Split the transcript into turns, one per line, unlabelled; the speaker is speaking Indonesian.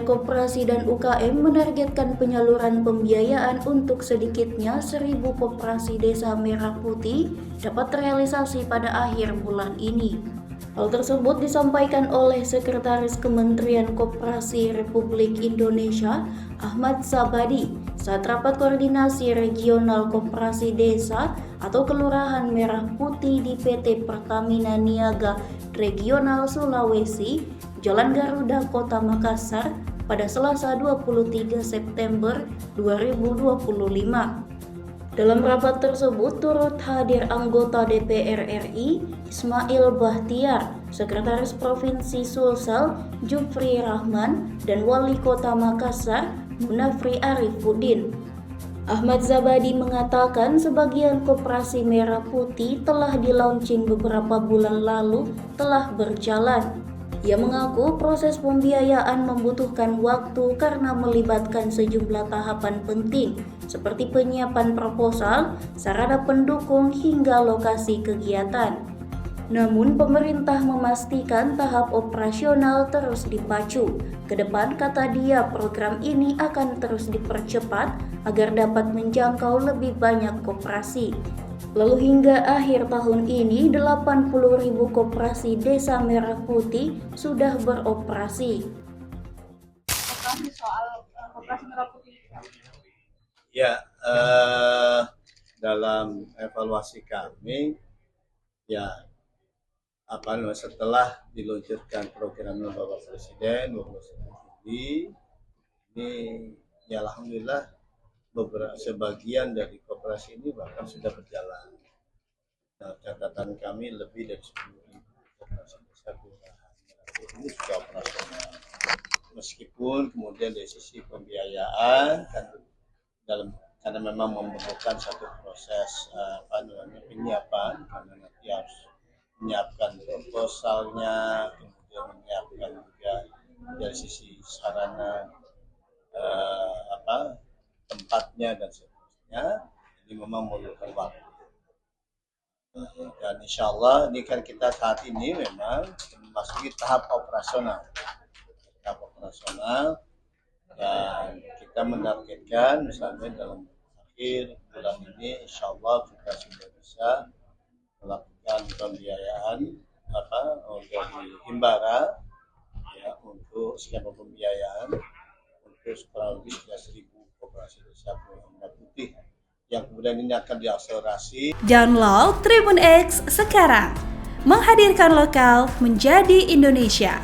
Kementerian Koperasi dan UKM menargetkan penyaluran pembiayaan untuk sedikitnya 1.000 koperasi desa merah putih dapat terrealisasi pada akhir bulan ini. Hal tersebut disampaikan oleh Sekretaris Kementerian Koperasi Republik Indonesia, Ahmad Sabadi, saat rapat koordinasi regional koperasi desa atau Kelurahan Merah Putih di PT Pertamina Niaga Regional Sulawesi, Jalan Garuda, Kota Makassar, pada Selasa 23 September 2025. Dalam rapat tersebut turut hadir anggota DPR RI Ismail Bahtiar, Sekretaris Provinsi Sulsel Jufri Rahman, dan Wali Kota Makassar Munafri Arifuddin. Ahmad Zabadi mengatakan sebagian koperasi merah putih telah di-launching beberapa bulan lalu telah berjalan. Ia mengaku proses pembiayaan membutuhkan waktu karena melibatkan sejumlah tahapan penting seperti penyiapan proposal, sarana pendukung hingga lokasi kegiatan. Namun pemerintah memastikan tahap operasional terus dipacu. Kedepan, kata dia, program ini akan terus dipercepat agar dapat menjangkau lebih banyak koperasi. Lalu hingga akhir tahun ini 80.000 koperasi desa merah putih sudah beroperasi.
Soal koperasi merah putih.
Ya, dalam evaluasi kami, ya setelah diluncurkan program Bapak Presiden 29 Juli, ini ya alhamdulillah sebagian dari koperasi ini bahkan sudah berjalan. Nah, catatan kami lebih dari 10.000 koperasi desa kelurahan ini sudah operasional. Meskipun kemudian dari sisi pembiayaan karena memang membutuhkan satu proses penyiapan, karena nanti harus menyiapkan proposalnya, kemudian menyiapkan juga dari sisi sarana tempatnya dan seterusnya. Ini memang memerlukan waktu. Dan insya Allah ini kan kita saat ini memang memasuki tahap operasional, dan kita menargetkan misalnya dalam akhir bulan ini insya Allah kita sudah bisa melakukan pembiayaan dari Himbara ya, untuk skema pembiayaan untuk kurang lebih 1.000 koperasi desa merah putih yang kemudian ini akan diakselerasi.
Download Tribun X sekarang, menghadirkan lokal menjadi Indonesia.